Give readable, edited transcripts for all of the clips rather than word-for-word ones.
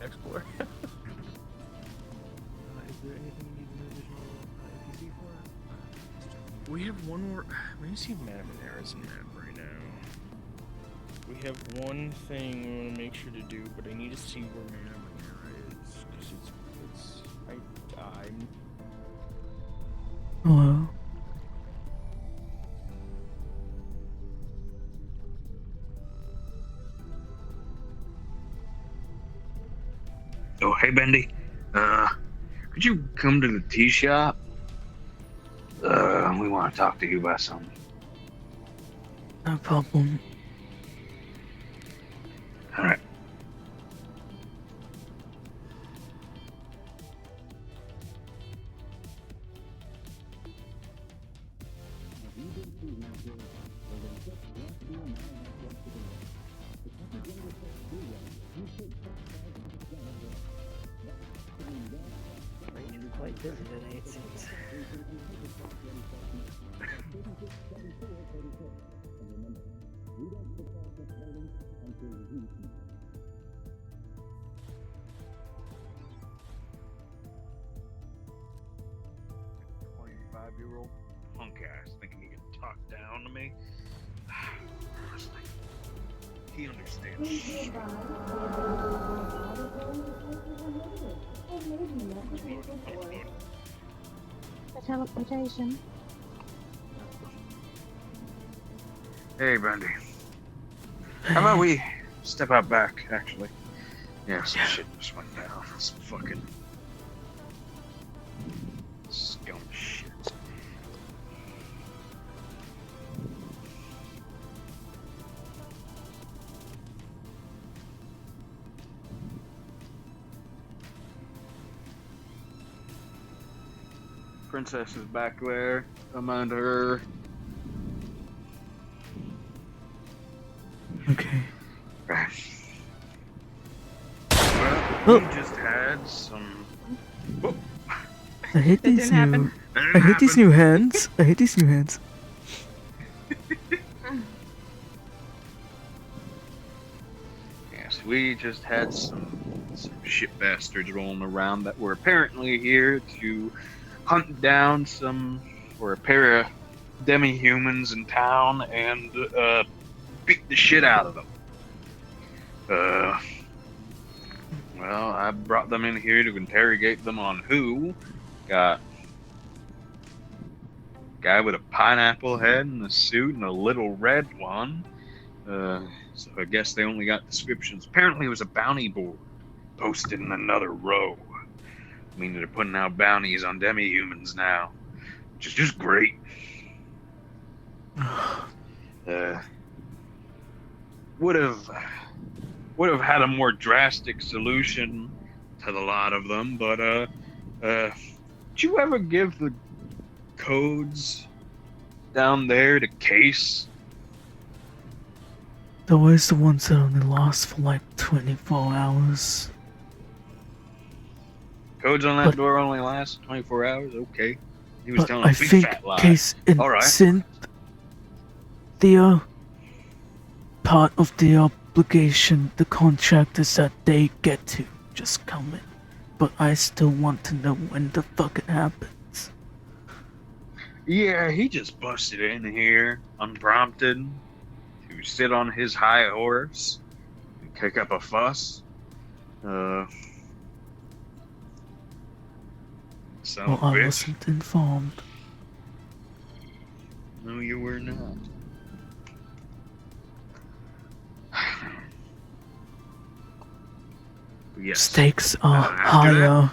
explore. Is there anything you need an additional NPC for? We have one more. Let me see if Madame Monera's in map right now. We have one thing we want to make sure to do, but I need to see where Madame Monera is because I'm. Hello. Oh, hey, Bendy. Could you come to the tea shop? We want to talk to you about something. No problem. All right. You're quite busy today, it seems. Year-old punk ass thinking he can talk down to me. He understands. Teleportation. Hey, Brandy. How about we step out back, actually? Yeah, some shit just went down. Some fucking scum shit. Princess is back there. I'm under her. Okay. Right. Well, we just had some. Whoop. I hate That these didn't new. happen. I hate these new hands. I hate these new hands. Yes, we just had some shit bastards rolling around that were apparently here to hunt down a pair of demi-humans in town and beat the shit out of them. Well, I brought them in here to interrogate them on who. Got a guy with a pineapple head and a suit and a little red one. So I guess they only got descriptions. Apparently it was a bounty board posted in another row. I mean, they're putting out bounties on demi-humans now, which is just great. Would have had a more drastic solution to the lot of them, but did you ever give the codes down there to Case? They're always the ones that only last for like 24 hours. Codes on that But- door only last 24 hours? Okay. He was But telling I a big think fat lie. Case and All right. Synth, the part of the obligation, the contract is that they get to just come in. But I still want to know when the fuck it happens. Yeah, he just busted in here unprompted to sit on his high horse and kick up a fuss. Son Well, of a I bitch. wasn't informed. No, you were not. Yes. Stakes are After that- higher.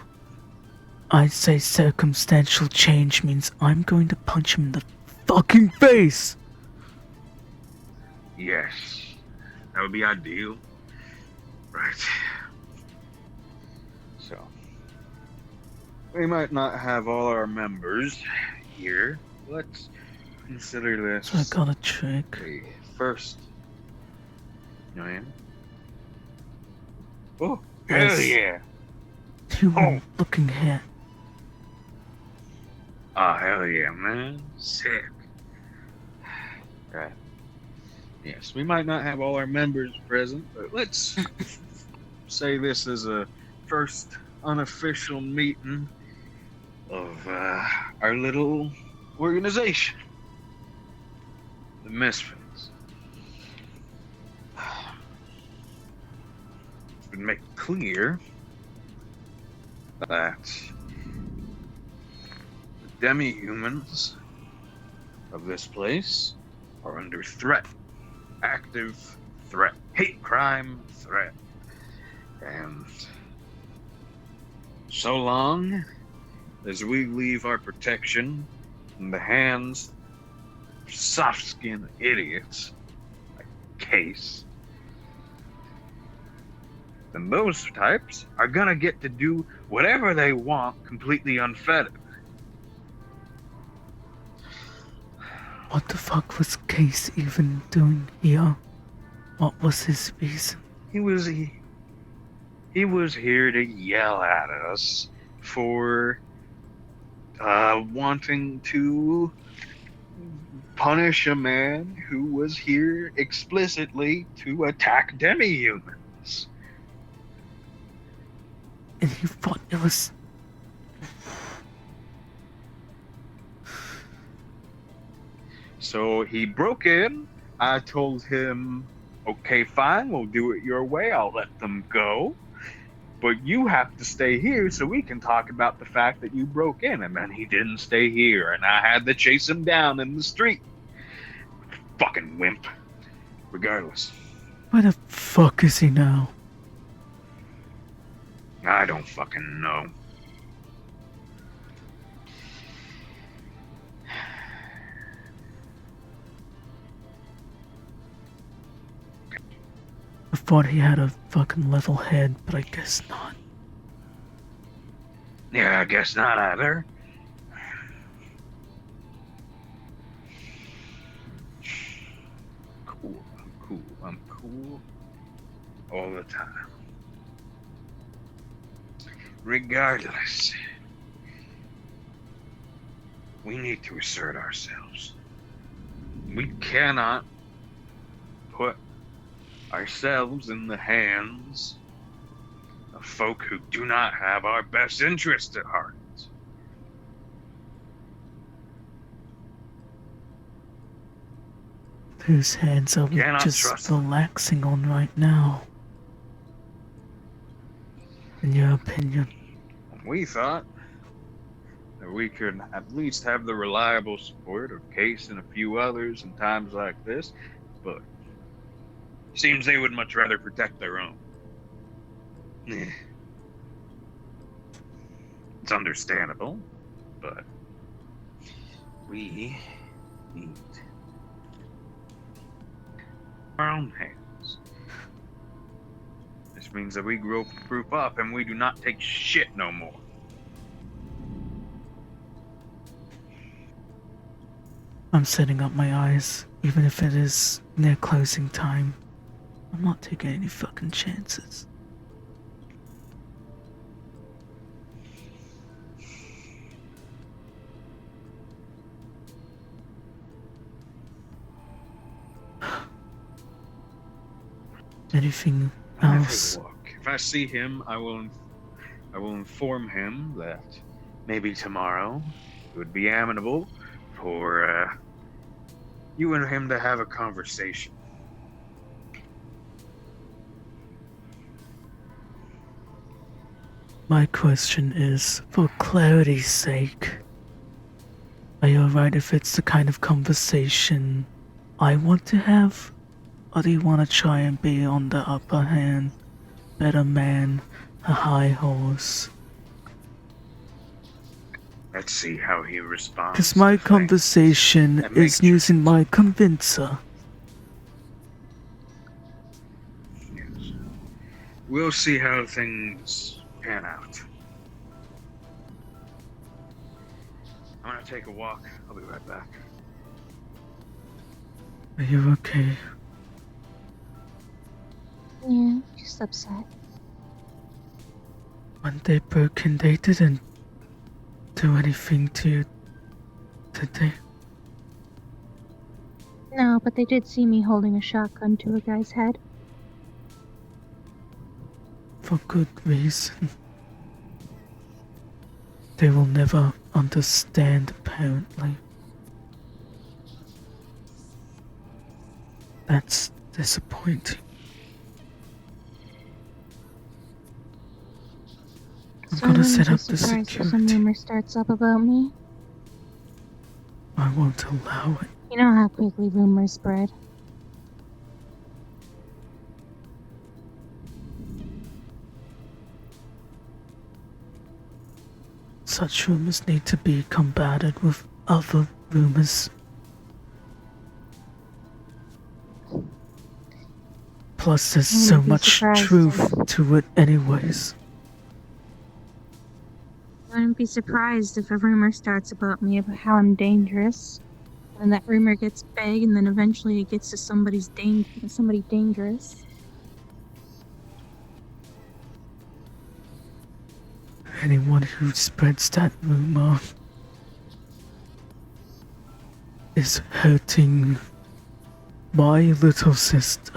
I say circumstantial change means I'm going to punch him in the fucking face. Yes. That would be ideal. Right. So. We might not have all our members here. Let's consider this So I got a trick. a first. You know what I mean? Oh, hell Yes. yeah. Human looking hair. Oh, hell yeah, man. Sick. Right. Yes, we might not have all our members present, but let's say this is a first unofficial meeting of our little organization, the Misfits. It's been made clear that the demi-humans of this place are under threat. Active threat. Hate crime threat. And so long as we leave our protection in the hands of soft-skinned idiots like Case, then those types are gonna get to do whatever they want completely unfettered. What the fuck was Case even doing here? What was his reason? He was here to yell at us for wanting to punish a man who was here explicitly to attack demi-humans. And he thought it was... So he broke in. I told him, okay, fine, we'll do it your way. I'll let them go. But you have to stay here so we can talk about the fact that you broke in. And then he didn't stay here, and I had to chase him down in the street. Fucking wimp. Regardless, Where the fuck is he now? I don't fucking know. I thought he had a fucking level head, but I guess not. Yeah, I guess not either. I'm cool all the time. Regardless, we need to assert ourselves. We cannot put ourselves in the hands of folk who do not have our best interest at heart. Whose hands are we Cannot just trust them. relaxing on right now? In your opinion? We thought that we could at least have the reliable support of Case and a few others in times like this, but seems they would much rather protect their own. It's understandable, but we need our own hands. This means that we grow proof up and we do not take shit no more. I'm setting up my eyes, even if it is near closing time. I'm not taking any fucking chances. Anything I'll else? take a look. If I see him, I will inform him that maybe tomorrow it would be amenable for you and him to have a conversation. My question is, for clarity's sake, are you alright if it's the kind of conversation I want to have? Or do you want to try and be on the upper hand, better man, a high horse? Let's see how he responds. Because my to things. conversation That makes is using my convincer. Yes. We'll see how things pan out. I'm gonna take a walk. I'll be right back. Are you okay? Yeah, just upset. When they broke in, they didn't do anything to you, did they? No, but they did see me holding a shotgun to a guy's head. For good reason. They will never understand, apparently. That's disappointing. I'm So I gonna wouldn't set be up the surprised if some security. rumor starts up about me. I won't allow it. You know how quickly rumors spread. Such rumors need to be combated with other rumors. Plus, there's I so wouldn't be much surprised truth to it, anyways. I wouldn't be surprised if a rumor starts about me about how I'm dangerous. And that rumor gets big, and then eventually it gets to somebody dangerous. Anyone who spreads that rumor is hurting my little sister.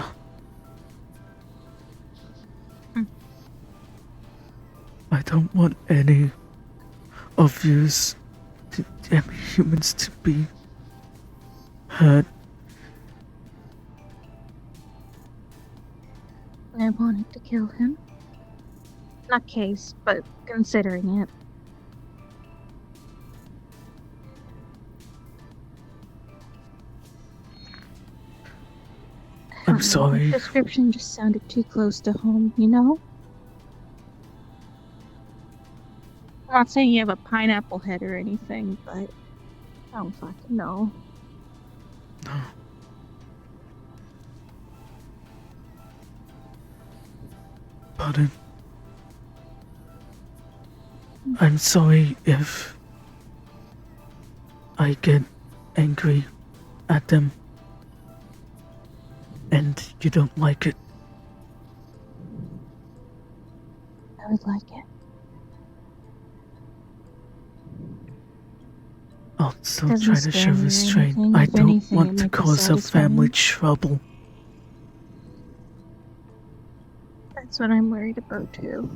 I don't want any of yous, any humans, to be hurt. I wanted to kill him. Not Case, but considering it. I I'm don't know, sorry. The description just sounded too close to home, you know? I'm not saying you have a pineapple head or anything, but I don't fucking know. No. Pardon. I'm sorry if I get angry at them and you don't like it. I would like it. I'll still Doesn't try to scare show me or restraint. anything. I If don't anything, want it to might be cause her family satisfying. trouble. That's what I'm worried about too.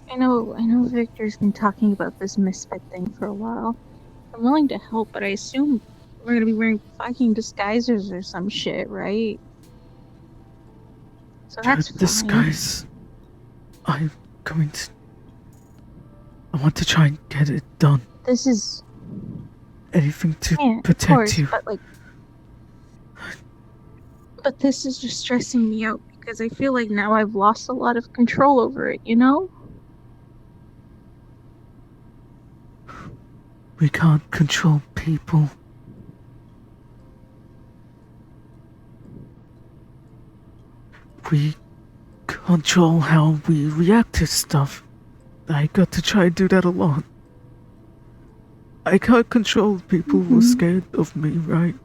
I know Victor's been talking about this misfit thing for a while. I'm willing to help, but I assume we're gonna be wearing fucking disguisers or some shit, right? So that's fine. Disguise. I'm going to. I want to try and get it done. This is Anything to of protect course, you. but this is just stressing me out because I feel like now I've lost a lot of control over it, you know? We can't control people. We control how we react to stuff. I got to try and do that a lot. I can't control people who are scared of me, right?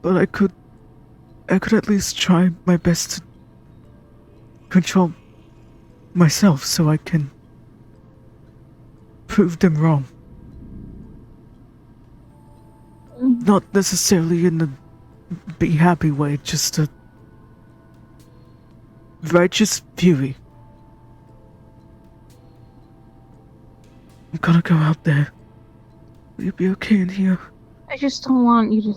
But I could at least try my best to control myself so I can prove them wrong. Not necessarily in the be happy way, just a righteous fury. I'm gonna go out there. Will you be okay in here? I just don't want you to.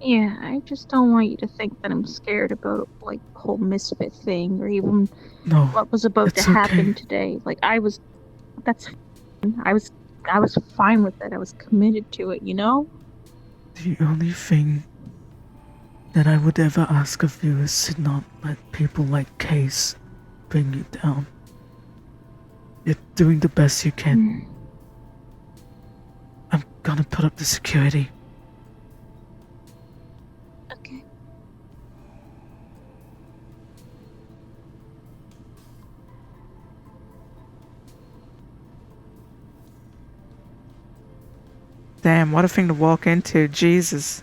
Yeah, I just don't want you to think that I'm scared about like the whole misfit thing or even No. what was about to it's happen okay. today. Like that's fine. I was fine with it. I was committed to it, you know? The only thing that I would ever ask of you is to not let people like Case bring you down. You're doing the best you can. I'm gonna put up the security. Okay. Damn, what a thing to walk into. Jesus.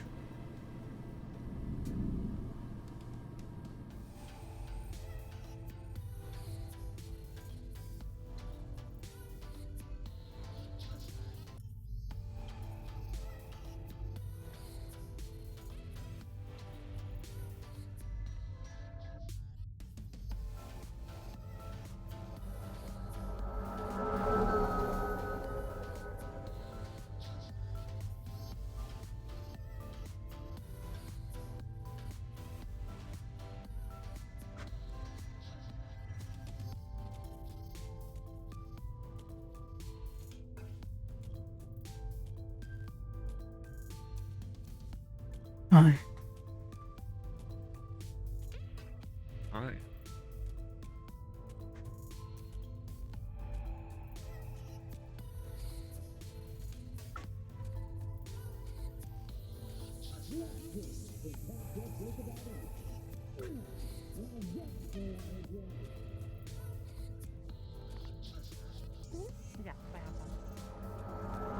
Hi. Hi.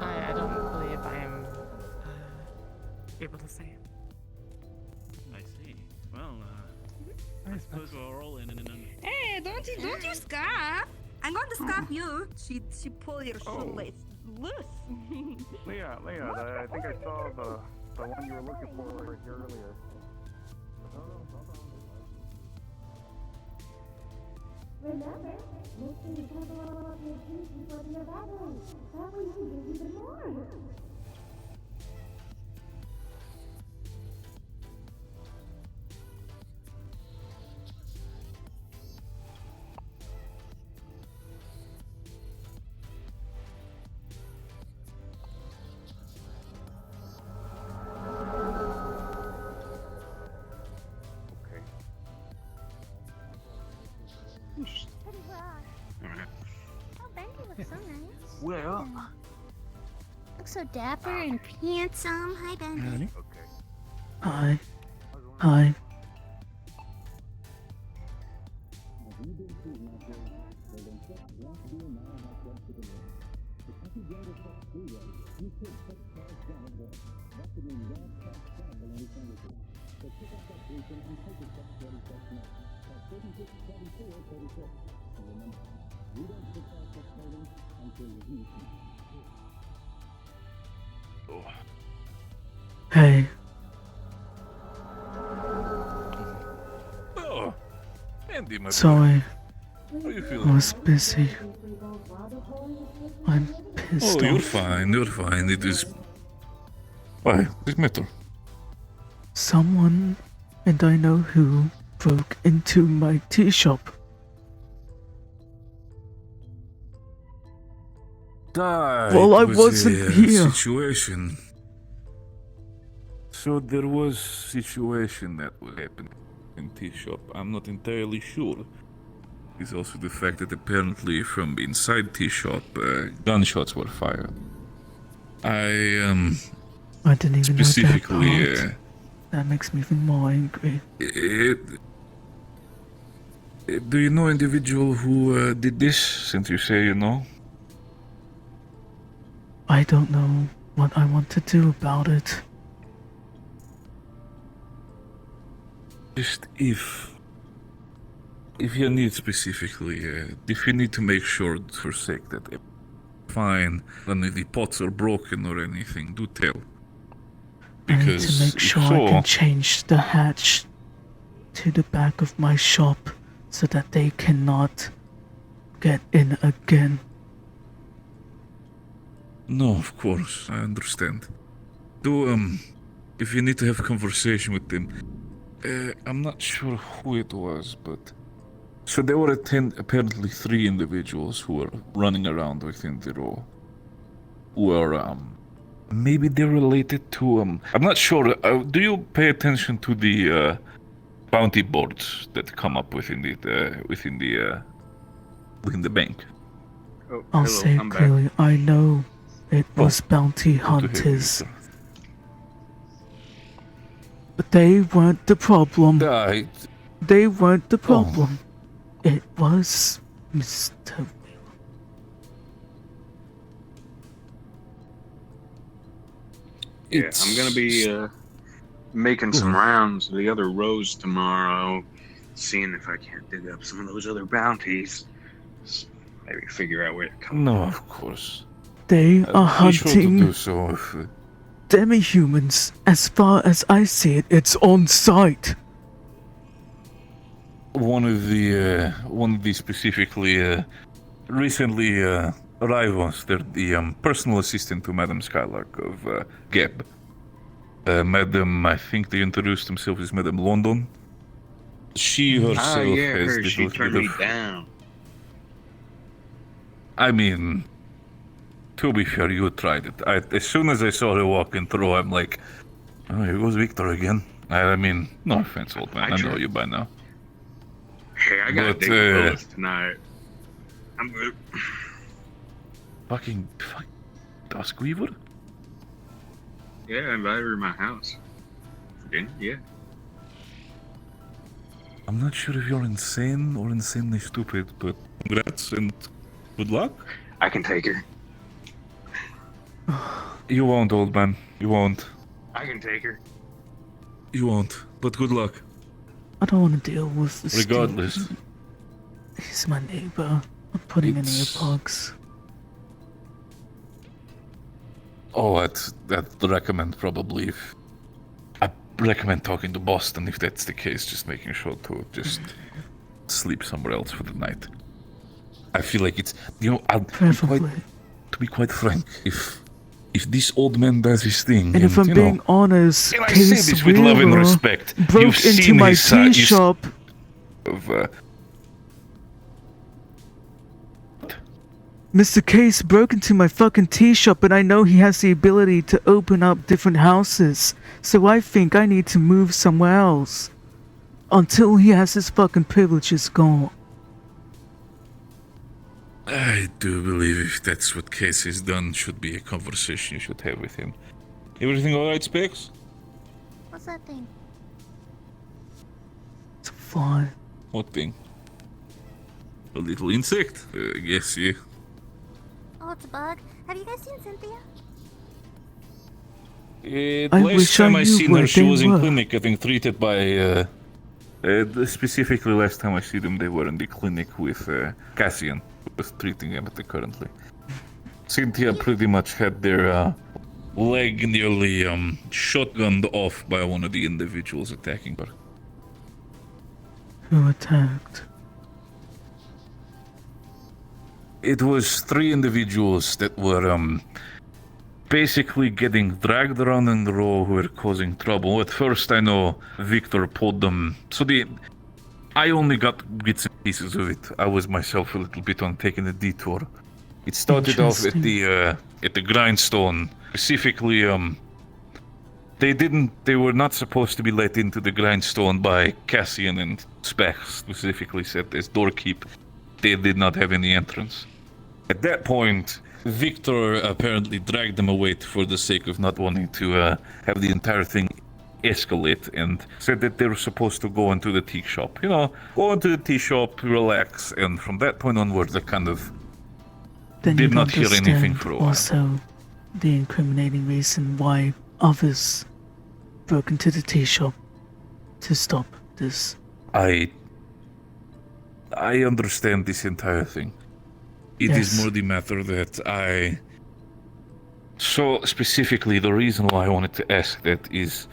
Yeah, I don't believe I am able to say. I see. Well, I suppose we're all in and Hey, don't you scarf! I'm going to scarf you. She pull your shoelace loose. Leah, I think I saw the one you were looking for right here earlier. Remember, make sure you cover all of your drinks before the battery. That way you drink even more. Pretty rough. Alright. Oh, Bendy looks so nice. Well. Looks so dapper and handsome. Hi, Bendy. Okay. Hi. Hi. Hey. Oh, Andy, my Sorry. boy. How you I feeling? was busy. I'm pissed Oh, you're off. fine. You're fine. It is. Why? This matter? Someone, and I know who, broke into my tea shop. Well, I wasn't here. Situation. So there was situation that was happening in tea shop. I'm not entirely sure. It's also the fact that apparently from inside tea shop, gunshots were fired. I didn't even know that specifically part. That makes me even more angry. do you know individual who did this? Since you say you know. I don't know what I want to do about it. Just if you need specifically, if you need to make sure for sake that if fine, none of the pots are broken or anything, do tell. I need to Because make if sure I can change the hatch to the back of my shop so that they cannot get in again. No, of course, I understand. Do if you need to have a conversation with them, I'm not sure who it was, but so there were apparently 3 individuals who were running around within the row. Were maybe they're related to I'm not sure. Do you pay attention to the bounty boards that come up within the bank? Oh, I'll hello, say it I'm back. clearly, I know it was bounty Good to hear you, hunters. sir. But they weren't the problem. Right. They weren't the problem. It was Mr. Yeah, I'm gonna be making some rounds to the other rows tomorrow, seeing if I can't dig up some of those other bounties. Maybe figure out where it comes. No, of course. They are Be sure to hunting do so if, demi-humans. As far as I see it, it's on site. one of the specifically recently arrived ones. They're the personal assistant to Madame Skylark of Geb. Madame, I think they introduced themselves as Madame London. She herself yeah, has her. the She turned me little- down. I mean, to be fair, you tried it. As soon as I saw her walking through, I'm like, Oh, here goes Victor again. I mean, no offense, old man. I know you by now. Hey, I gotta But, dig the Lilith tonight. I'm good. Fuck Duskweaver? Yeah, I invited her to my house. For dinner, yeah. I'm not sure if you're insane or insanely stupid, but congrats and good luck. I can take her. You won't, old man. You won't. I can take her. You won't. But good luck. I don't want to deal with this. Regardless. He's my neighbor. I'm putting in earplugs. Oh, I'd recommend probably. I recommend talking to Boston if that's the case. Just making sure to just sleep somewhere else for the night. I feel like it's to be quite frank, if this old man does his thing, And if I'm being honest, and I say this with love and respect, broke you've into seen my his, tea shop. Mr. Case broke into my fucking tea shop, and I know he has the ability to open up different houses. So I think I need to move somewhere else until he has his fucking privileges gone. I do believe if that's what Case has done, should be a conversation you should have with him. Everything alright, Specs? What's that thing? It's a fly. What thing? A little insect? I guess, yeah. Oh, it's a bug. Have you guys seen Cynthia? I Last wish time I I knew seen where her, she they was in were. clinic, I think treated by, specifically last time I see them, they were in the clinic with Cassian, who was treating them currently. Cynthia pretty much had their leg nearly shotgunned off by one of the individuals attacking her. Who attacked? It was 3 individuals that were basically getting dragged around in the row who were causing trouble. At first, I know Victor pulled them. I only got bits and pieces of it. I was myself a little bit on taking a detour. It started off at the grindstone. Specifically, they were not supposed to be let into the grindstone by Cassian, and Specs specifically said as doorkeep. They did not have any entrance. At that point, Victor apparently dragged them away for the sake of not wanting to have the entire thing escalate, and said that they were supposed to go into the tea shop. You know, go into the tea shop, relax, and from that point onwards, I kind of did not hear anything for a while. Also, the incriminating reason why others broke into the tea shop to stop this. I understand this entire thing. It is more the matter that So, specifically, the reason why I wanted to ask that is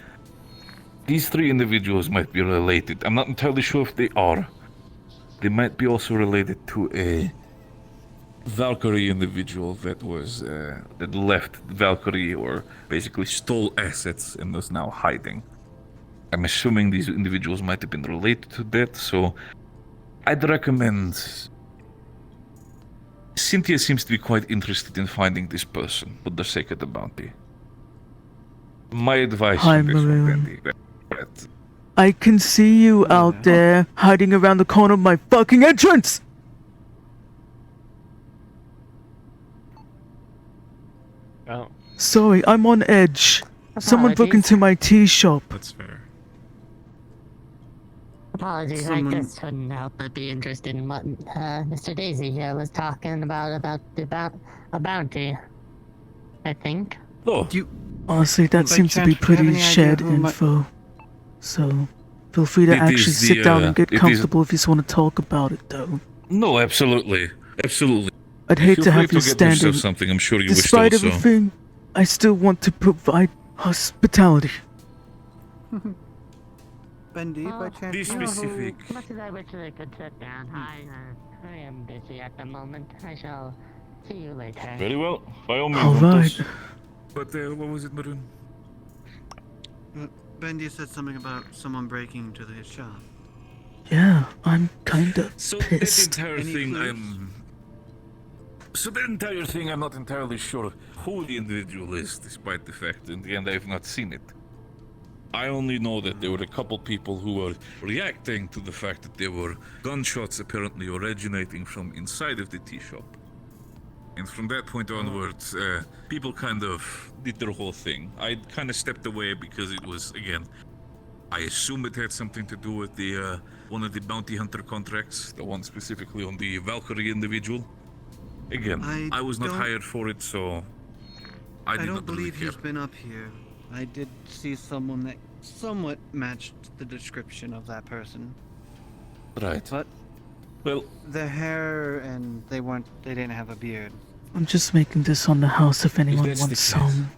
these 3 individuals might be related. I'm not entirely sure if they are. They might be also related to a Valkyrie individual that was that left Valkyrie, or basically stole assets and is now hiding. I'm assuming these individuals might have been related to that, so I'd recommend... Cynthia seems to be quite interested in finding this person for the sake of the bounty. My advice Hi, on this one, Maroon. Bendy, that I can see you out there hiding around the corner of my fucking entrance! Oh. Sorry, I'm on edge. Someone broke Apologies. into my tea shop. That's fair. Apologies, I just couldn't help but be interested in what Mr. Daisy here was talking about a bounty. I think. Oh. Honestly, that by seems to chance be do you have pretty any idea shared who might- info. So, feel free to It is actually the, sit down and get it is- comfortable if you just want to talk about it, though. No, absolutely. Absolutely. I'd hate Feel to free have you get standing. yourself something I'm sure you Despite wish to also. everything, I still want to provide hospitality. Bendy, by chance, Be you know who- specific. Much as I wish I could sit down, I am busy at the moment. I shall see you later. Very well. By all means. Alright. But what was it, Maroon? Bendy said something about someone breaking into his shop. Yeah, I'm kinda So pissed. that entire thing, I'm not entirely sure who the individual is, despite the fact in the end I have not seen it. I only know that there were a couple people who were reacting to the fact that there were gunshots apparently originating from inside of the tea shop. And from that point onwards, people kind of did their whole thing. I kind of stepped away because it was, again, I assume it had something to do with the one of the bounty hunter contracts, the one specifically on the Valkyrie individual. Again, I was not hired for it, so I did don't not really believe care. he's been up here. I did see someone that somewhat matched the description of that person. Right. But well, their hair and they didn't have a beard. I'm just making this on the house if anyone that's the wants case. some.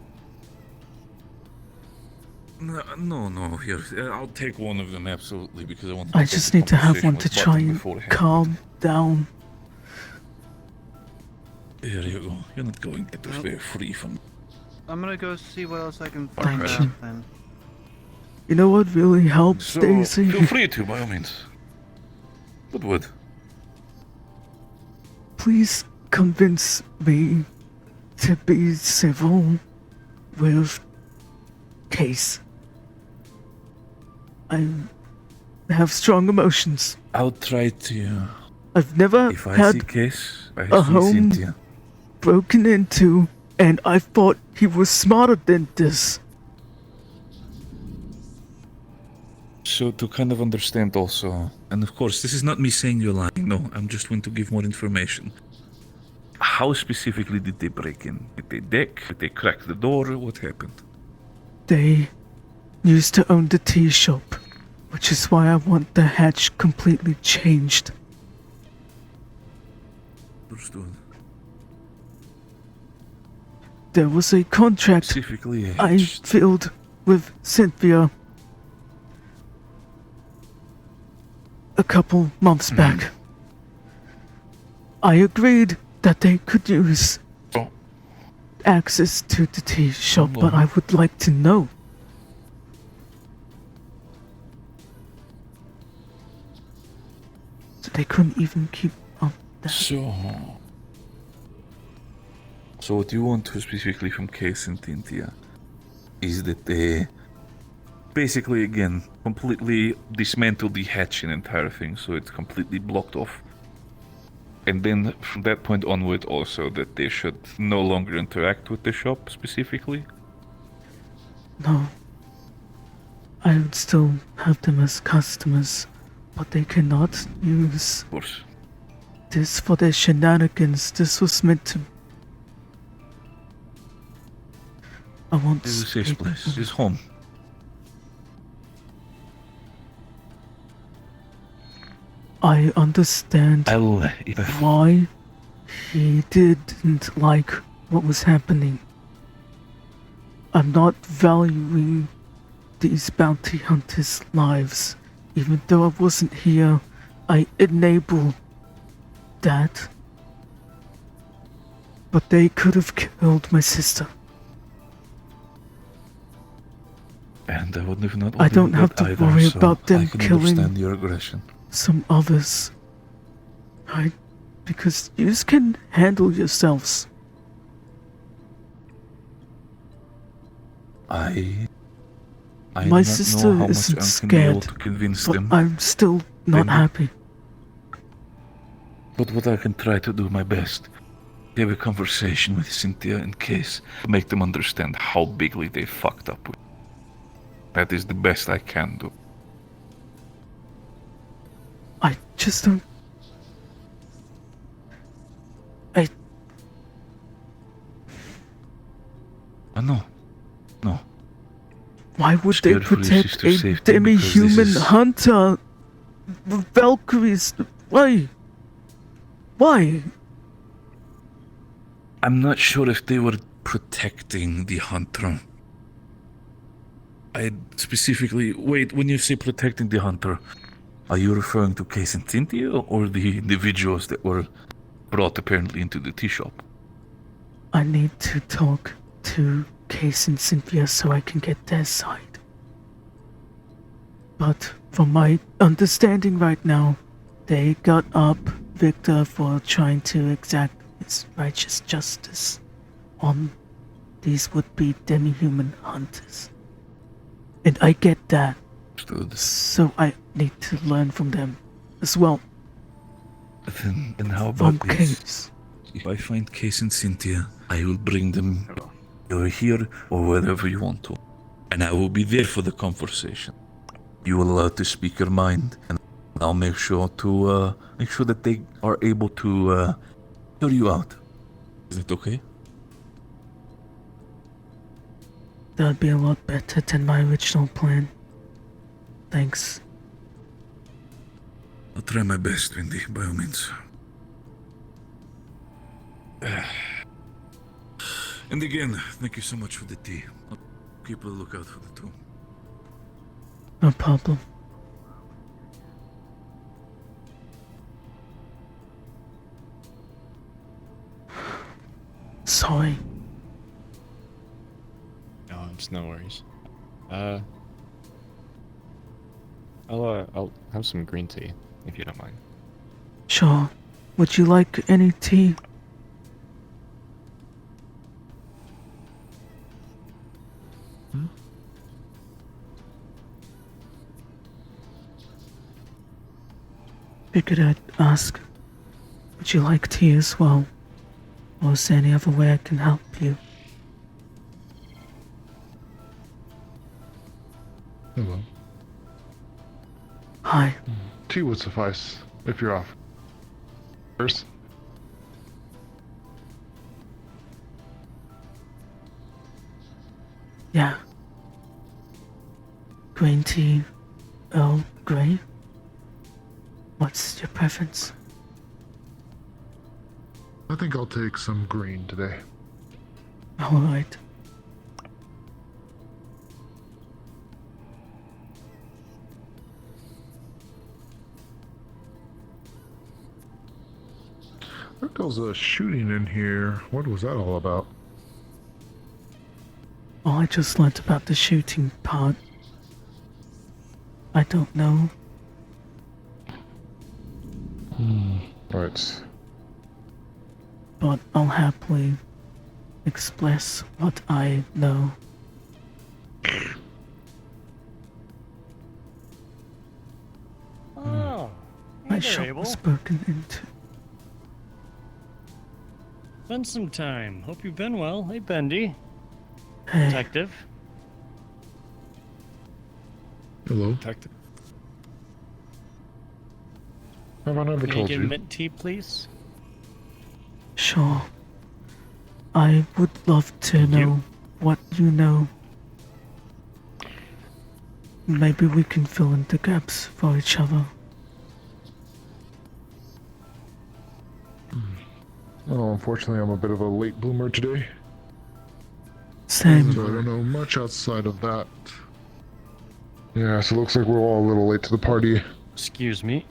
No, here, I'll take one of them, absolutely, because I want I just need to have one to try and calm down. Here you go. You're not going to get this very free from... I'm gonna go see what else I can find Thank out you. then. You know what really helps, So, Daisy? feel free to, by all means. Good would. Please convince me to be civil with Case. I have strong emotions. I'll try to... I've never If I had see Case, I a see home Cynthia. broken into, and I thought he was smarter than this. So to kind of understand also, and of course, this is not me saying you're lying, no, I'm just going to give more information. How specifically did they break in? Did they deck? Did they crack the door? What happened? They used to own the tea shop, which is why I want the hatch completely changed. Understood. There was a contract Specifically I hatched. filled with Cynthia a couple months back. I agreed that they could use access to the tea shop, but I would like to know. So they couldn't even keep up that. So what you want to specifically from Case and Cynthia is that they basically, again, completely dismantle the hatch and entire thing, so it's completely blocked off. And then from that point onward also that they should no longer interact with the shop specifically? No. I would still have them as customers, but they cannot use Of course. this for their shenanigans. This was meant to... I want This is a safe speak place. with- It's home. I understand why he didn't like what was happening. I'm not valuing these bounty hunters' lives. Even though I wasn't here, I enabled that. But they could have killed my sister. And I would have not I don't ordered have that to either, worry so about them I can killing understand your aggression. some others. Because you can handle yourselves. I My do not sister know how much isn't I can be able scared, to convince but them. I'm still not Then- happy. But what I can try to do my best, have a conversation with Cynthia in Case, to make them understand how bigly they fucked up. That is the best I can do. I just don't... No. No. Why would they Scared for your protect sister's a safety demi-human because this is- hunter? Valkyries... Why? Why? I'm not sure if they were protecting the hunter. I specifically... Wait, when you say protecting the hunter, are you referring to Case and Cynthia or the individuals that were brought apparently into the tea shop? I need to talk to Case and Cynthia so I can get their side. But from my understanding right now, they got up Victor for trying to exact his righteous justice on these would-be demi-human hunters. And I get that. Understood. So I need to learn from them as well. Then how From about this? Case. If I find Case and Cynthia, I will bring them over here or wherever you want to. And I will be there for the conversation. You will allow to speak your mind, and I'll make sure that they are able to hear you out. Is that okay? That'd be a lot better than my original plan. Thanks. I'll try my best, Wendy, by all means. And again, thank you so much for the tea. I'll keep a lookout for the two. No problem. Sorry. No, it's no worries. I'll have some green tea, if you don't mind. Sure. Would you like any tea? Figured I'd ask. Would you like tea as well? Or is there any other way I can help you? Hello. Hi. Tea would suffice if you're off. First. Yeah. Green tea, Earl Grey? What's your preference? I think I'll take some green today. Alright. There was a shooting in here. What was that all about? Oh, I just learnt about the shooting part. I don't know. Right. But I'll happily express what I know. Oh, My hey there, shop Abel. was broken into. Spend some time. Hope you've been well. Hey, Bendy. Hey. Detective. Hello. Detective. Have I never Can you told give you? mint tea, please? Sure. I would love to know what you know. Maybe we can fill in the gaps for each other. Oh, unfortunately, I'm a bit of a late bloomer today. Same. So I don't know much outside of that. Yeah, so it looks like we're all a little late to the party. Excuse me.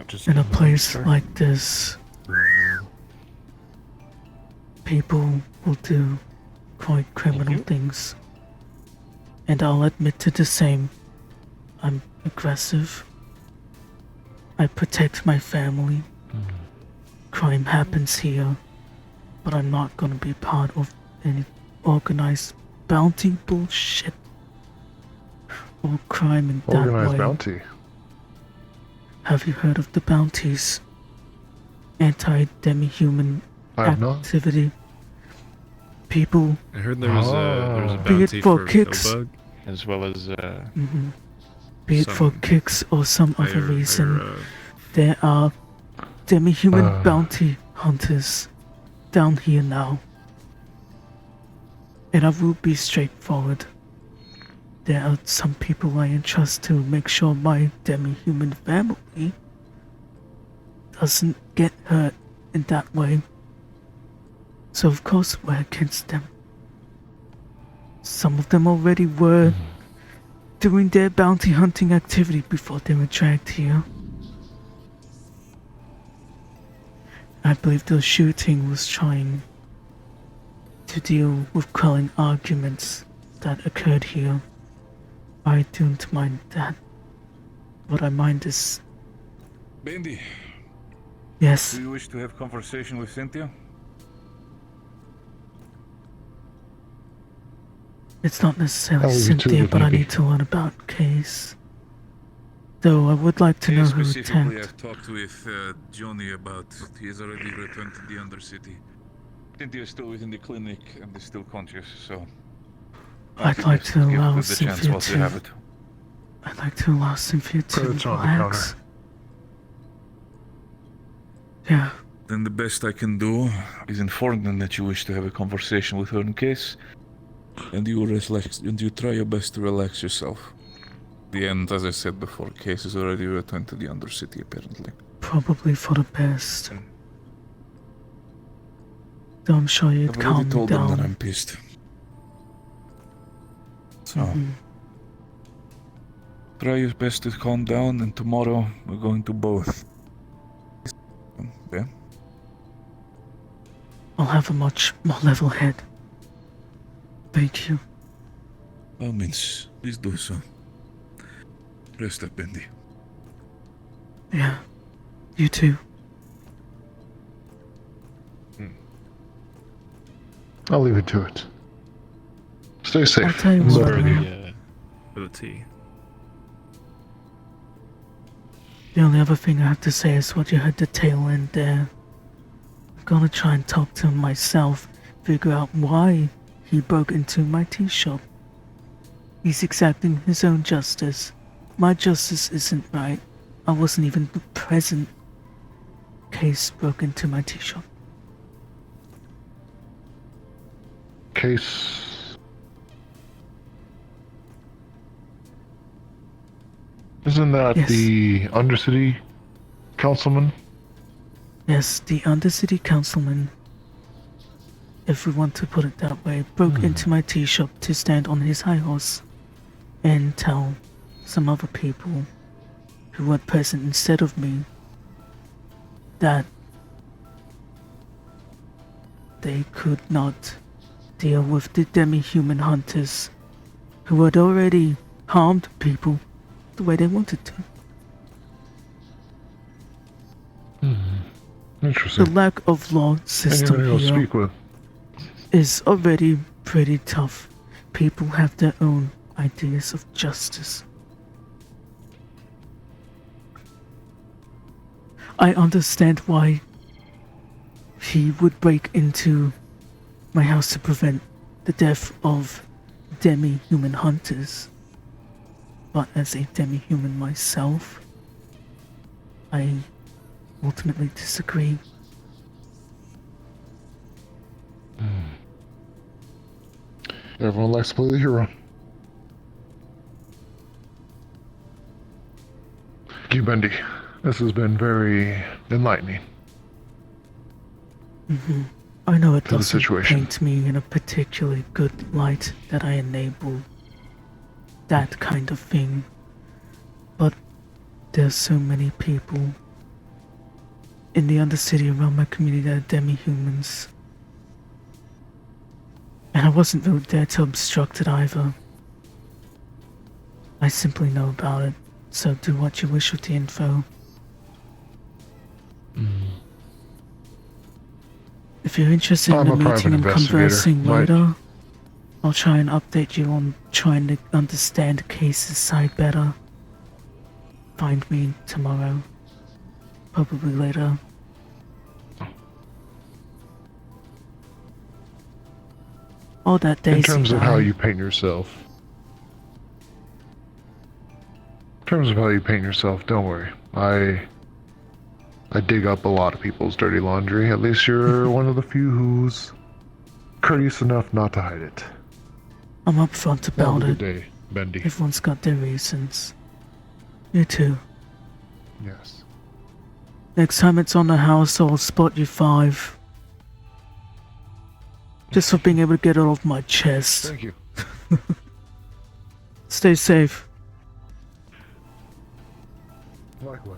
Just In a place like this, people will do quite criminal things. And I'll admit to the same. I'm aggressive. I protect my family. Crime happens here, but I'm not gonna be part of any organized bounty bullshit. Or crime in that Organized way. bounty. Have you heard of the bounties? Anti-demi-human I have not. activity. People. I heard there was a Be it bounty for for kicks. Pillbug, as well as Be it for some kicks or some other higher, reason, there are demi-human bounty hunters down here now. And I will be straightforward. There are some people I entrust to make sure my demi-human family doesn't get hurt in that way. So of course we're against them. Some of them already were doing their bounty hunting activity before they were dragged here. I believe the shooting was trying to deal with quelling arguments that occurred here. I don't mind that. What I mind is... Bendy. Yes. Do you wish to have conversation with Cynthia? It's not necessarily I'll leave it to Cynthia, you, but I Nicky. need to learn about Case. Though I would like to know who Specifically, attacked. I've talked with Johnny about. He has already returned to the Undercity. Cynthia is still within the clinic and is still conscious, so. I'd like to give allow her the chance Cynthia while they have it. I'd like to allow Cynthia to Credits on the relax. Yeah. Then the best I can do is inform them that you wish to have a conversation with her in case, and you relax, and you try your best to relax yourself. The end, as I said before, Case is already returned to the Undercity, apparently. Probably for the best. Though I'm sure you'd I've calm already me told them that down. I'm pissed. So, Mhm. try your best to calm down, and tomorrow we're going to both. Yeah? I'll have a much more level head. Thank you. By all means, please do so. Rest up, Bendy. Yeah. You too. I'll leave it to it. Stay safe. I'll tell you Look, what, For the tea. the only other thing I have to say is what you had the tail end there. I'm gonna try and talk to him myself, figure out why he broke into my tea shop. He's exacting his own justice. My justice isn't right. I wasn't even present. Case broke into my tea shop. Case. Isn't that Yes. the Undercity councilman? Yes, the Undercity councilman, if we want to put it that way, broke into my tea shop to stand on his high horse and tell some other people who were present instead of me that they could not deal with the demi-human hunters who had already harmed people the way they wanted to. Interesting. The lack of law system Anyone you'll here speak with? is already pretty tough. People have their own ideas of justice. I understand why he would break into my house to prevent the death of demi-human hunters. But as a demi-human myself, I ultimately disagree. Everyone likes to play the hero. Thank you, Bendy. This has been very enlightening. I know it To the doesn't situation. paint me in a particularly good light that I enable that kind of thing, but there's so many people in the Undercity around my community that are demi-humans. And I wasn't really there to obstruct it either. I simply know about it, so do what you wish with the info. If you're interested I'm in a a private meeting and investigator. conversing Might- later, I'll try and update you on trying to understand Case's side better. Find me tomorrow. Probably later. All that Daisy In terms of how guy. you paint yourself. In terms of how you paint yourself, don't worry. I dig up a lot of people's dirty laundry. At least you're one of the few who's courteous enough not to hide it. I'm upfront Have about a it. good day, Bendy. Everyone's got their reasons. You too. Yes. Next time it's on the house, I'll spot you 5. Just for being able to get it off my chest. Thank you. Stay safe. Likewise.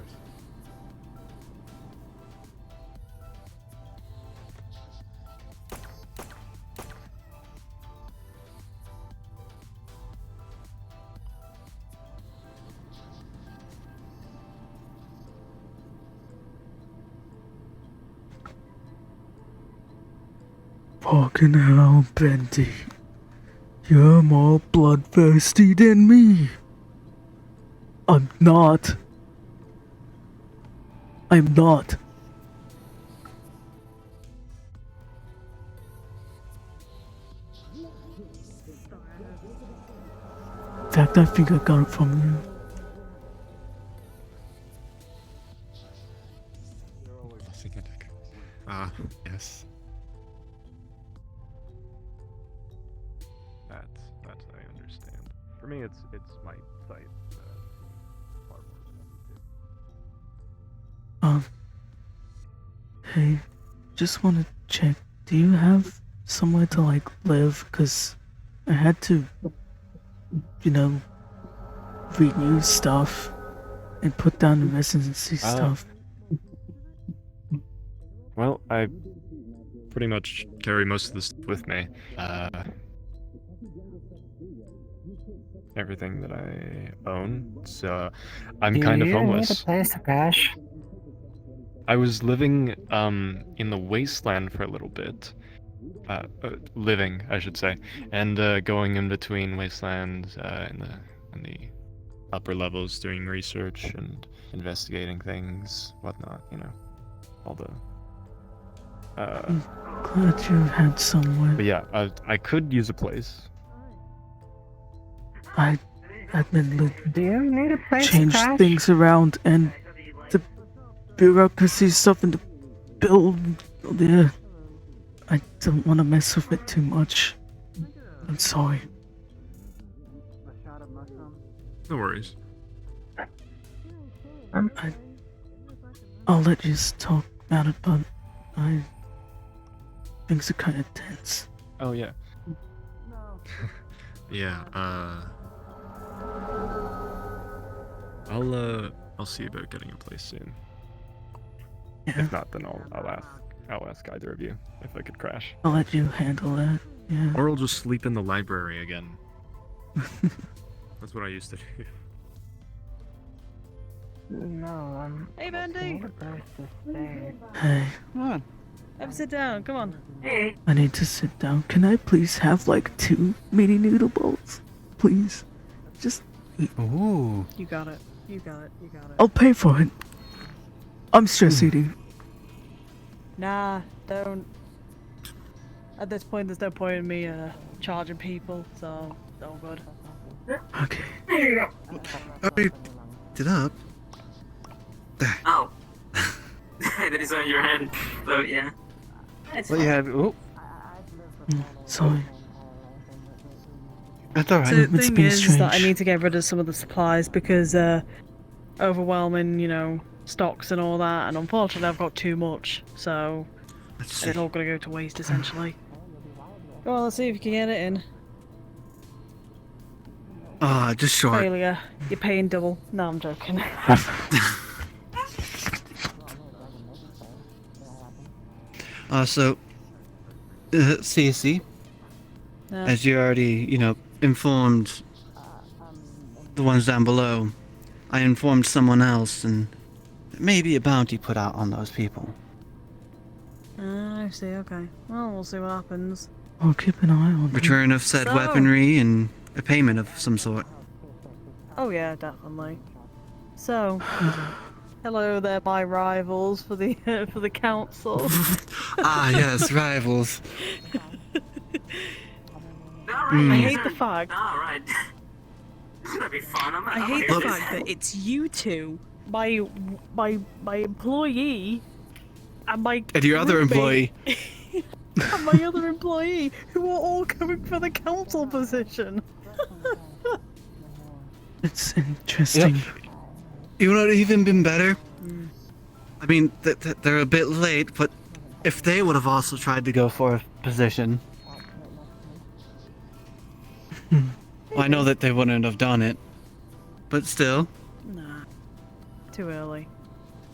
Fucking hell, Bendy. You're more bloodthirsty than me. I'm not. I'm not. In fact, I think I got it from you. Yes. That's I understand. For me, it's my sight. Far worse than you. Hey, just want to check. Do you have somewhere to like live? Cause I had to, you know, renew stuff and put down the residency stuff. Well, I pretty much carry most of this stuff with me. Everything that I own. So I'm kind of homeless. Need a place to crash? I was living in the wasteland for a little bit. Living, I should say, and going in between wastelands in the upper levels, doing research and investigating things, whatnot. You know, all the. Glad you had somewhere. But yeah, I could use a place. I've been Do you need a place to change crash? things around and the bureaucracy stuff in the build there. I don't want to mess with it too much. I'm sorry. No worries. I'll let you talk about it, but things are kind of tense. Oh yeah. Yeah. I'll see about getting a place soon. Yeah. If not, then I'll ask either of you if I could crash. I'll let you handle that. Yeah. Or I'll just sleep in the library again. That's what I used to do. No, Hey, Bendy. Hey, Come on. Have a sit down. Come on. I need to sit down. Can I please have like 2 mini noodle bowls? Please. Just Ooh. You got it. You got it. You got it. I'll pay for it. I'm stress eating. Nah, don't. At this point, there's no point in me charging people, so it's all good. Okay. I picked it up. Oh. That is on your hand. So yeah. It's What you fine. have? Oh, Sorry. that's alright. So the It's thing been is that I strange. need to get rid of some of the supplies because overwhelming, you know, stocks and all that, and unfortunately I've got too much, so Let's it's see. all gonna go to waste essentially. Go on, let's see if you can get it in. Ah, just short. Failure. You're paying double. No, I'm joking. So, Cece, Yeah. as you already, informed the ones down below, I informed someone else, and maybe a bounty put out on those people. I see, okay. Well, we'll see what happens. I'll keep an eye on it. Return of said So- weaponry and a payment of some sort. Oh yeah, definitely. So, hello there, my rivals for the for the council. Ah, yes, rivals. I hate the fact. Alright. This is gonna be fun. I hate the fact that it's you two, my employee, and my And your other roommate, employee. and my other employee, who are all coming for the council position. It's interesting. You know what even been better? I mean, they're a bit late, but if they would have also tried to go for a position. Well, I know that they wouldn't have done it, but still. Nah, too early.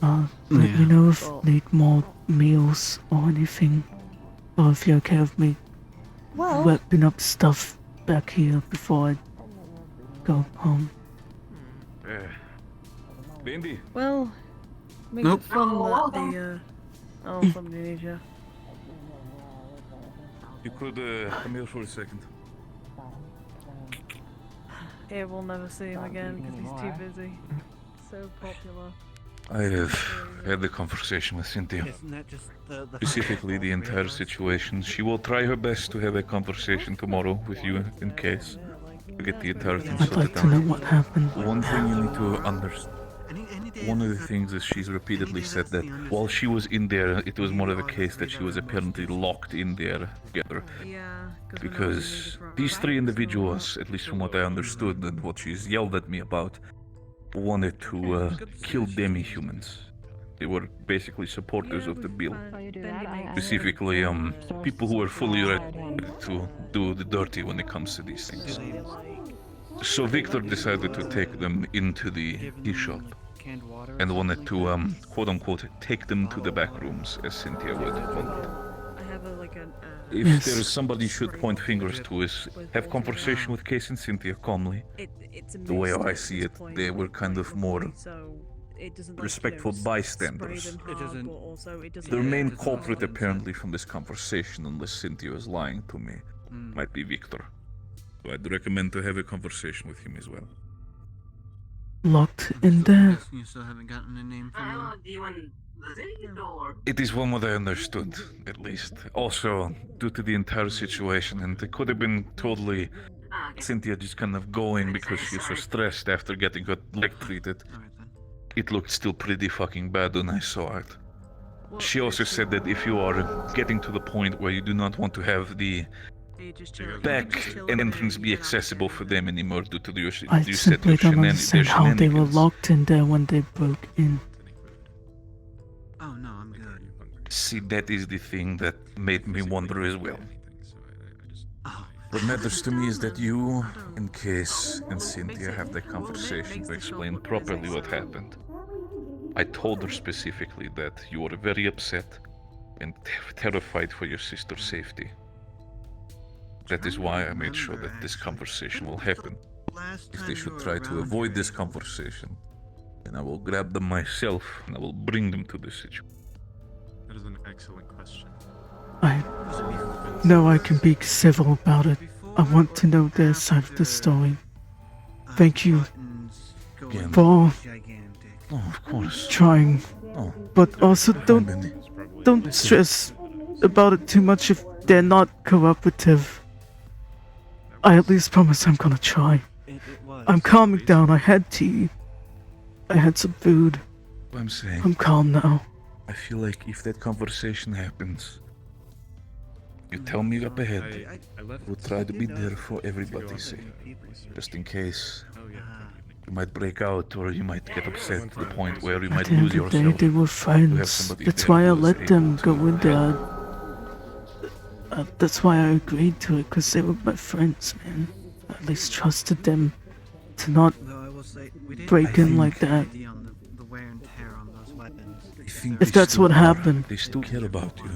Let Yeah. me know if Well- need more meals or anything. Or if you're okay with me Well, wrapping up stuff back here before I go home. Bendy, well, make Nope. it fun that the oh, somebody needs you. you could come here for a second. Here we'll never see him again because he's too busy. So popular. I have had the conversation with Cynthia. Isn't that just the Specifically, the entire situation. She will try her best to have a conversation tomorrow with you in case to get the entire thing I'd sorted like to know out. what happened. One thing you need to understand. One of the things is she's repeatedly said that while she was in there, it was more of a case that she was apparently locked in there together. Because these three individuals, at least from what I understood and what she's yelled at me about, wanted to kill demi-humans. They were basically supporters of the bill. Specifically, people who are fully ready to do the dirty when it comes to these things. So Victor decided to take them into the tea shop and wanted to, quote-unquote, take them to the back rooms, as Cynthia would call it. I have If Yes. there is somebody you should point fingers to is have conversation with Case and Cynthia calmly. The way I see it, they were kind of more respectful bystanders. Their main culprit apparently from this conversation, unless Cynthia is lying to me, might be Victor. So I'd recommend to have a conversation with him as well. Locked in there. You still haven't gotten a name from them? Do you want the or? It is one what I understood, at least. Also, due to the entire situation, and it could have been totally Cynthia just kind of going because she's so stressed after getting her leg treated. It looked still pretty fucking bad when I saw it. She also said that if you are getting to the point where you do not want to have the back entrance be accessible for them anymore due to your I you said simply their don't understand how they were shenanigans. locked in there when they broke in. Oh no, I'm good. See, that is the thing that made me wonder as well. What matters to me is that you and Case and Cynthia have that conversation to explain properly what happened. I told her specifically that you were very upset and terrified for your sister's safety. That is why I made sure that this conversation will happen. If they should try to avoid this conversation, then I will grab them myself and I will bring them to this situation. That is an excellent question. I know I can be civil about it. I want to know their side of the story. Thank you Again. for Oh, of course. trying. Oh. But also don't stress about it too much if they're not cooperative. I at least promise I'm gonna try. I'm calming down. I had tea. I had some food. What I'm saying. I'm calm now. I feel like if that conversation happens, you tell me up ahead. We'll try to be there for everybody's sake. Just in case you might break out or you might get upset to the point where you At might the end lose of the day, yourself. they were You have friends. somebody That's there why I who is let able them to go in help. there. That's why I agreed to it, because they were my friends, man. I at least trusted them to not break in like that. The wear and tear on those weapons. I think If they that's still what are. happened. They still care about you.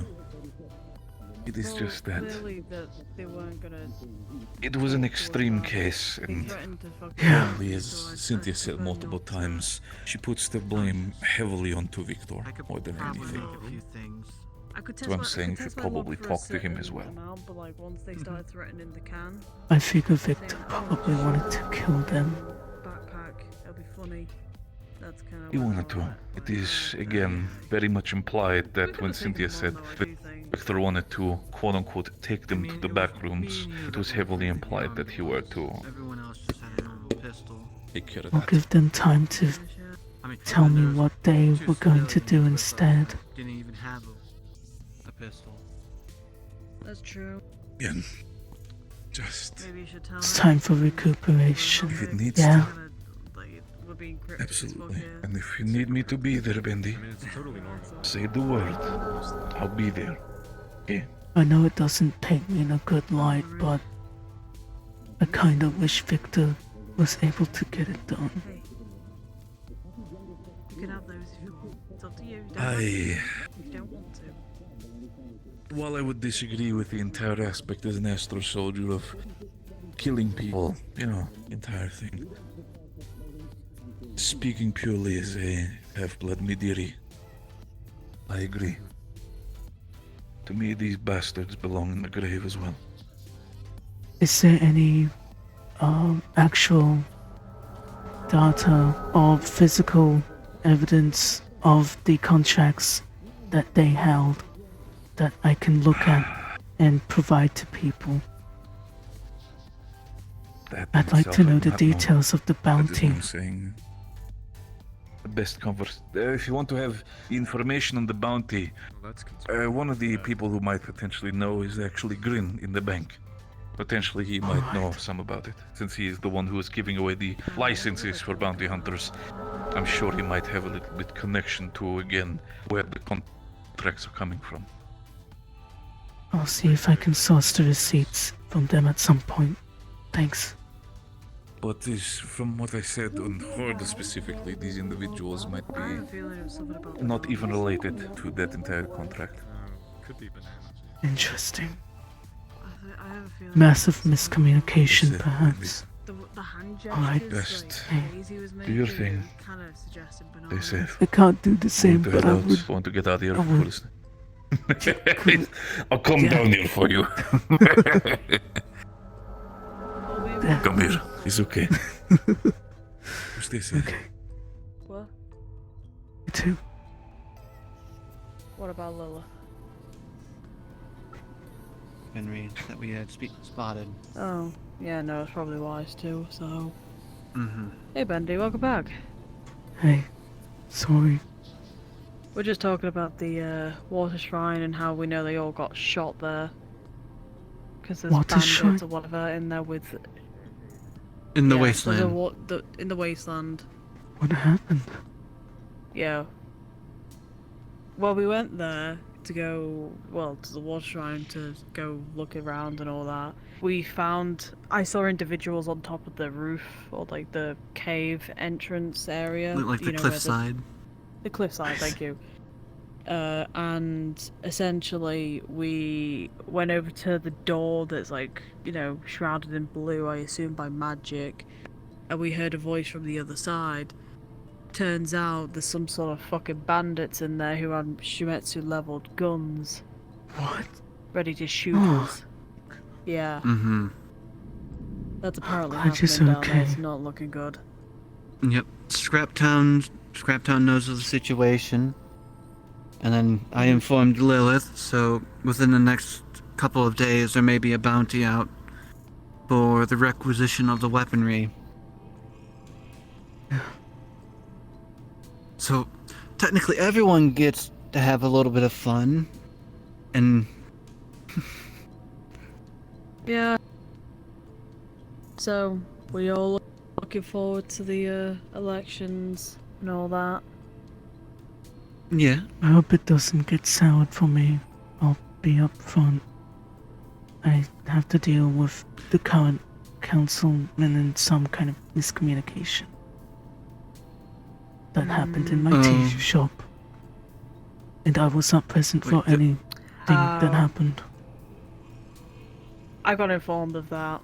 It is just that Clearly that they weren't gonna. it was an extreme case, and apparently, as Cynthia said multiple times, she puts the blame heavily onto Victor more than anything. I could So I'm saying you should probably talk to him as well. Amount, but like once they started threatening the can, I figure Victor probably wanted to kill them. backpack, it'll be funny. That's kind of. He wanted to. It is, again, very much implied that when Cynthia said that Victor wanted to, quote-unquote, take them to the back rooms, it was heavily implied that he were to take care of I'll that. give them time to tell me what they were going to do instead. Didn't even have a pistol. That's true. Again, just Maybe you should tell It's them. time for recuperation. if it needs Yeah. to. Absolutely. And if you need me to be there, Bendy, say the word. I'll be there. Okay? I know it doesn't paint me in a good light, but I kinda wish Victor was able to get it done. You can have those. It's up to you. Don't I- if you don't want to. While I would disagree with the entire aspect as an Astro soldier of killing people, you know, entire thing. Speaking purely as a half-blood Midiri, I agree. To me, these bastards belong in the grave as well. Is there any actual data or physical evidence of the contracts that they held that I can look at and provide to people. I'd like to know the details of the bounty. I'm saying. The best if you want to have information on the bounty, one of the people who might potentially know is actually Grin in the bank. Potentially he might know some about it, since he is the one who is giving away the licenses for bounty hunters. I'm sure he might have a little bit connection to, again, where the contracts are coming from. I'll see if I can source the receipts from them at some point. Thanks. But from what I said on Horde specifically, these individuals might I have a be feeling it was something about the not even related to that entire contract. Could be bananas. Interesting. I have a feeling Massive miscommunication, perhaps. the hand Alright. gestures Just like Daisy was do your making thing. kind of suggested Stay bananas. safe. I can't do the same, Want to but head I out? would. Want to get out of here I before would. this. I'll come down here for you. Come here. It's okay. Stay safe. Okay. What? You too. What about Lila? Henry, that we had spotted. Oh, yeah, no, it's probably wise too, so... Mm-hmm. Hey Bendy, welcome back. Hey, sorry. We're just talking about the water shrine and how we know they all got shot there. Because there's Water bandits shrine? or whatever in there with... In the yeah, wasteland. in the wasteland. What happened? Yeah. Well, we went there to go, well, to the water shrine to go look around and all that. I saw individuals on top of the roof, or like the cave entrance area. Like the where cliffside. The cliffside, thank you. And essentially we went over to the door that's like, shrouded in blue, I assume by magic. And we heard a voice from the other side. Turns out there's some sort of fucking bandits in there who had Shumetsu leveled guns. What? Ready to shoot us. Yeah. Mm-hmm. That's apparently glad happening you're down there. okay. It's not looking good. Yep. Scraptown knows of the situation. And then I informed Lilith, so within the next couple of days there may be a bounty out for the requisition of the weaponry. So, technically everyone gets to have a little bit of fun, and... Yeah. So, we all looking forward to the elections and all that. Yeah. I hope it doesn't get soured for me. I'll be upfront. I have to deal with the current councilman and some kind of miscommunication that happened in my tea shop. And I was not present for anything that happened. I got informed of that.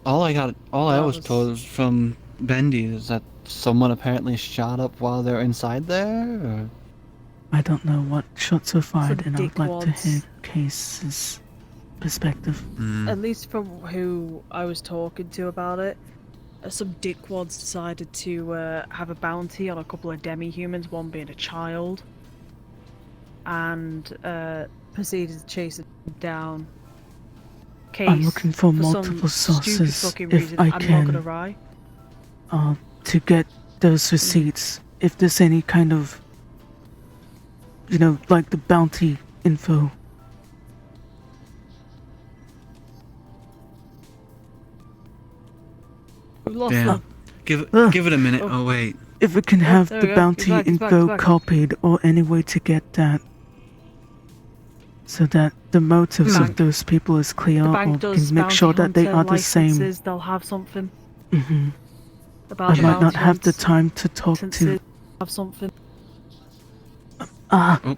All I was told was from Bendy is that someone apparently shot up while they're inside there, or... I don't know what shots were fired, Some and I'd like to dickwads. hear Case's perspective. At least from who I was talking to about it, some dickwads decided to have a bounty on a couple of demi-humans, one being a child, and proceeded to chase it down. Case, I'm looking for some multiple stupid sources fucking if reason, I I'm can. not gonna lie. To get those receipts, if there's any kind of, like the bounty info. We lost Damn. them. Give it a minute. Oh wait. If we can have there the we go. bounty He's back, he's back, info he's back. copied, or any way to get that, so that the motives Bank. of those people is clear, The or bank does can make sure that they bounty are the same. licenses, they'll have something hmm about I the might not bounty have the time to talk licenses, to. have something. I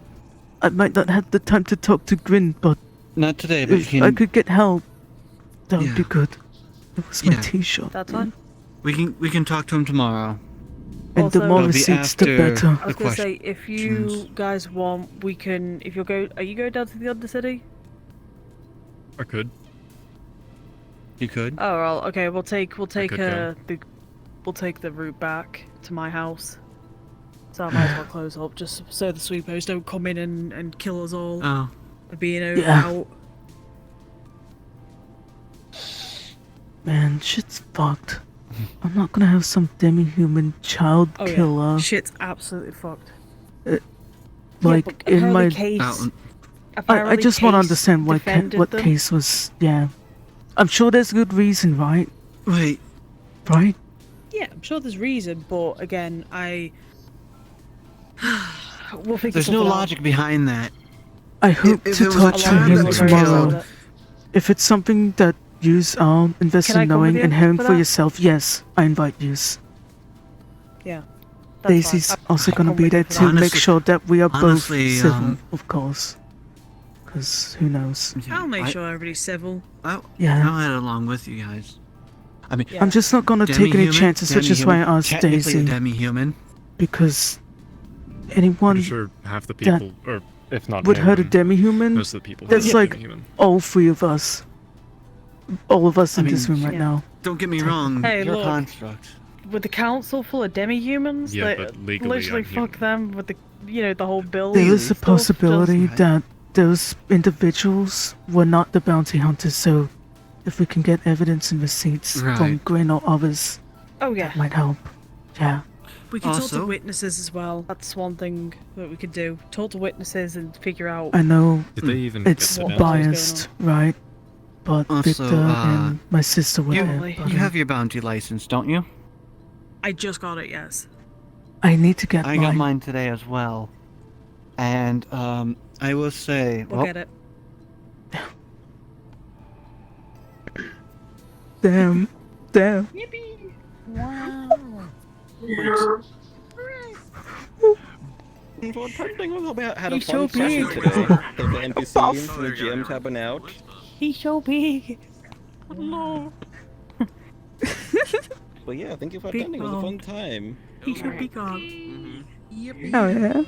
might not have the time to talk to Grin, but Not today, but if you I can. could get help, that would Yeah. be good. It was my Yeah. tea shop. That's fine. We can talk to him tomorrow. And the Also- more It'll be receipts, the after better. I the was gonna say, question. if you guys want, we can. If you'll go, are you going down to the Undercity? I could. You could. Oh well, okay. We'll take could the route back to my house. So I might as well close up just so the sweepers don't come in and kill us all. Oh. For being over Yeah. out. Man, shit's fucked. I'm not gonna have some demi-human child Oh killer. yeah, shit's absolutely fucked. Like but in my. apparently Case- I apparently just want to Case understand what defended what them. case was. Yeah, I'm sure there's good reason, right? Wait. Right? Yeah, I'm sure there's reason, but again, we'll figure There's no something out. logic behind that. I hope if to it was a talk to child him that was tomorrow. killed- If it's something that yous are invested Can I in come with knowing you and hearing for for that? yourself, yes, I invite yous. Yeah. That's Daisy's fine. also I'll gonna come be with you there for to that. make Honestly- sure that we are honestly, both civil, um, of course. Because who knows? I'll make sure everybody's civil. Yeah. I'll head along with you guys. I mean, I'm just not gonna take any demi-human? chances, which is why I asked Technically a Daisy. demi-human. Because anyone Pretty sure half the that people, or if not would more hurt a than demi-human, most of the people that's hurt a like demi-human. all three of us. All of us I in mean, this room right Yeah. now. Don't get me wrong. Hey, you're look. a construct. With the council full of demi-humans, Yeah, that but legally literally unhuman. fuck them with the whole building. There is a stuff, possibility just- that those individuals were not the bounty hunters, so if we can get evidence and receipts from Right. Grin or others, Oh yeah. that might help. Yeah. We could talk Also- to witnesses as well. That's one thing that we could do. Talk to witnesses and figure out. I know Did they even it's get the biased, right? But Also, Victor and my sister were You, there. you buddy. have your bounty license, don't you? I just got it. Yes. I need to get I mine. got mine today as well. And I will say, We'll well, get it. Damn. Damn. What thing was about had a He's fun so session big. today. The NPCs and the GMs have been out. He's so big. No. But yeah, thank you for Big attending. It was a mouth. fun time. He's so big. Oh yeah.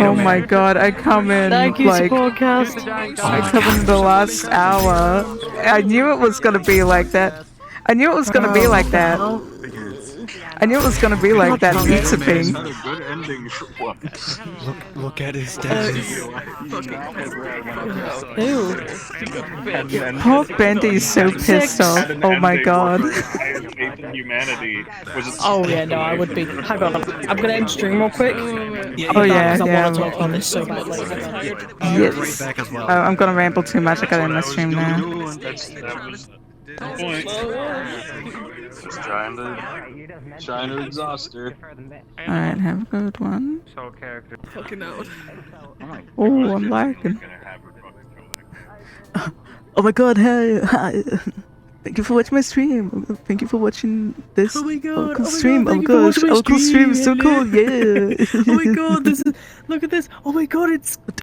Oh my god, I come in Thank you, like Sportcast. I come in the last hour. I knew it was gonna be like that. I knew it was gonna be like that. I knew it was gonna be like that pizza thing. Good ending. look at his dentist. Ew. Poor Bendy is so pissed off. Oh my god. Faith in humanity was just Oh yeah, no, I would be. Hang on, I'm gonna end stream real quick. Oh yeah, I yeah. want to talk about this so badly. Yes. I'm gonna ramble too much. I gotta end my stream now. That was the point. Just trying to exhaust her. Alright, have a good one. So character. Fucking out. Oh, I'm liking. Oh my god, hey, hi. Thank you for watching my stream. Thank you for watching this Oh my god, local oh my god, stream. thank Oh you for gosh, watching my local stream is so stream, cool, yeah. Oh my god, this is. Look at this. Oh my god, it's